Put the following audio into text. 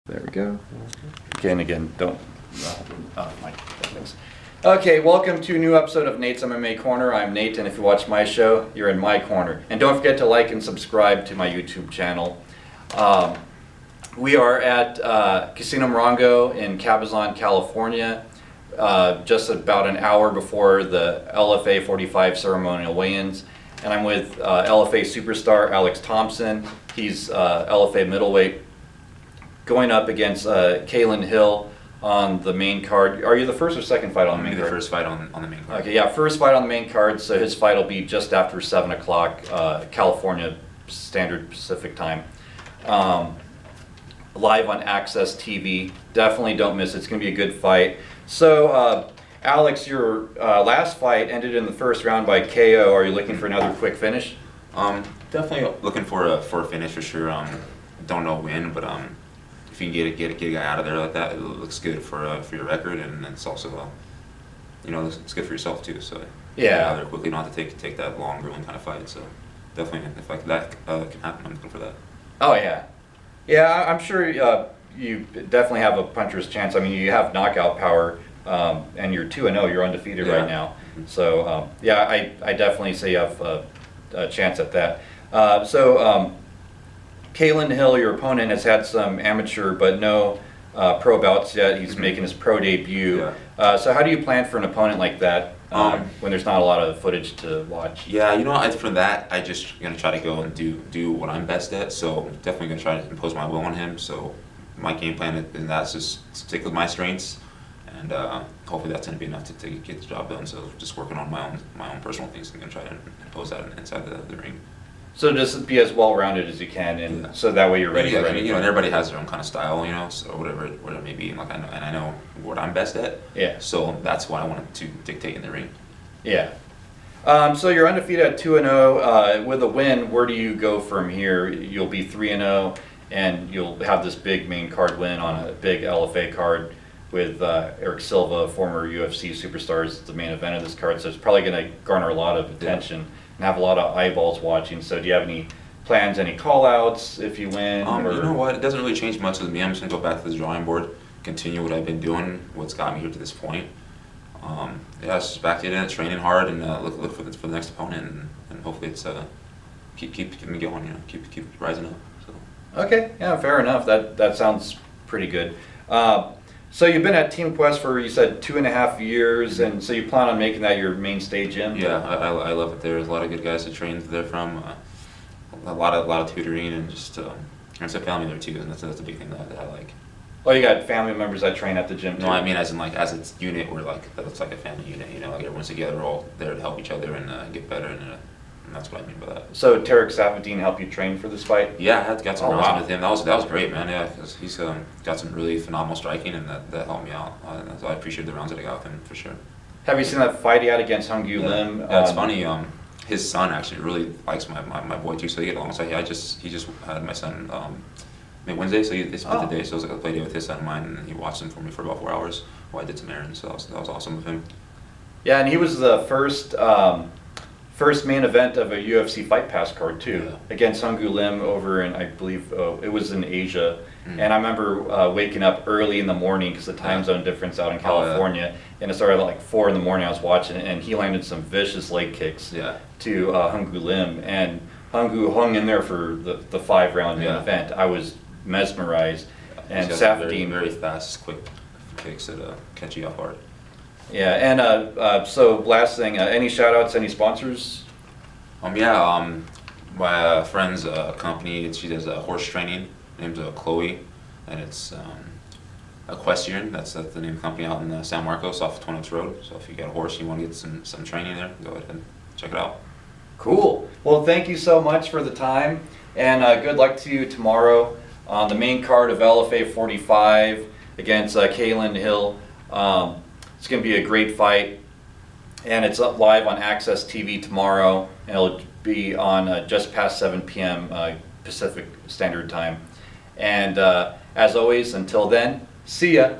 There we go. Again, don't. My things. Okay, welcome to a new episode of Nate's MMA Corner. I'm Nate, and if you watch my show, you're in my corner. And don't forget to like and subscribe to my YouTube channel. We are at Casino Morongo in Cabazon, California, just about an hour before the LFA 45 ceremonial weigh-ins. And I'm with LFA superstar Alex Thompson. He's LFA middleweight, going up against Kailan Hill on the main card. Are you the first or second fight on the main card? The first fight on the main card. Okay, yeah, first fight on the main card. So his fight will be just after 7 o'clock California Standard Pacific time. Live on Access TV. Definitely don't miss it. It's going to be a good fight. So, Alex, your last fight ended in the first round by KO. Are you looking for another quick finish? Definitely looking for a finish for sure. Don't know when, but if you can get a guy out of there like that, it looks good for your record, and it's also it's good for yourself too. So yeah, out there quickly, not to take that long, grueling kind of fight. So definitely, if like that can happen, I'm looking for that. Oh yeah, I'm sure you definitely have a puncher's chance. I mean, you have knockout power, and you're 2-0. You're undefeated right now. Mm-hmm. So yeah, I definitely say you have a chance at that. Kailan Hill, your opponent, has had some amateur but no pro bouts yet. He's making his pro debut. Yeah. So how do you plan for an opponent like that when there's not a lot of footage to watch? Yeah, for that, I just gonna try to go and do what I'm best at. So definitely gonna try to impose my will on him. So my game plan in that's just stick with my strengths, and hopefully that's gonna be enough to get the job done. So just working on my own personal things and gonna try to impose that inside the ring. So just be as well-rounded as you can, and so that way you're ready. Yeah, and everybody has their own kind of style, so whatever it may be. And I know what I'm best at. Yeah. So that's what I want to dictate in the ring. Yeah. So you're undefeated at 2-0. With a win, where do you go from here? You'll be 3-0, and you'll have this big main card win on a big LFA card with Eric Silva, former UFC superstar, as the main event of this card. So it's probably going to garner a lot of attention. Yeah. And have a lot of eyeballs watching. So do you have any plans, any call-outs if you win? You know what? It doesn't really change much with me. I'm just going to go back to the drawing board, continue what I've been doing, what's got me here to this point. Yeah, it's just back to it, training hard, and look for the next opponent, and hopefully it's keep me going, keep rising up. So. Okay, yeah, fair enough. That sounds pretty good. So you've been at Team Quest for, you said, 2.5 years, and so you plan on making that your mainstay gym? Yeah, I love it there. There's a lot of good guys to train there from, a lot of tutoring, and just there's a family there too, and that's a big thing that I like. Oh, you got family members that train at the gym too? No, I mean as a unit, where it's like a family unit. Like everyone's together, we're all there to help each other and get better, and that's what I mean by that. So Tarek Safadine helped you train for this fight? Yeah, I got some rounds with him. That was great, man. Yeah, because he's got some really phenomenal striking, and that helped me out. So I appreciate the rounds that I got with him for sure. Have you seen that fight he had against Hung-Gu Lim? Yeah, it's funny. His son actually really likes my boy too, so they get along. So he just had my son Wednesday, so they spent the day. So it was like a play day with his son and mine, and he watched him for me for about 4 hours while I did some errands. So that was awesome of him. Yeah, and he was the first main event of a UFC Fight Pass card too, against Hung-Gu Lim over in, I believe, it was in Asia. And I remember waking up early in the morning because the time zone difference out in California, and it started at like 4 in the morning. I was watching it, and he landed some vicious leg kicks to Hung-Gu Lim, and Hung-Gu hung in there for the 5-round main event. I was mesmerized, and Safadine very fast, quick kicks that catch you off guard. Yeah, and so last thing, any shout-outs, any sponsors? My friend's company, she does horse training, named Chloe, and it's Equestrian. That's the name of the company out in San Marcos off Twin Oaks Road. So if you got a horse, you want to get some training there, go ahead and check it out. Cool. Well, thank you so much for the time, and good luck to you tomorrow on the main card of LFA 45 against Kailan Hill. It's going to be a great fight, and it's up live on Access TV tomorrow, and it'll be on just past 7 p.m. Pacific Standard Time. And as always, until then, see ya.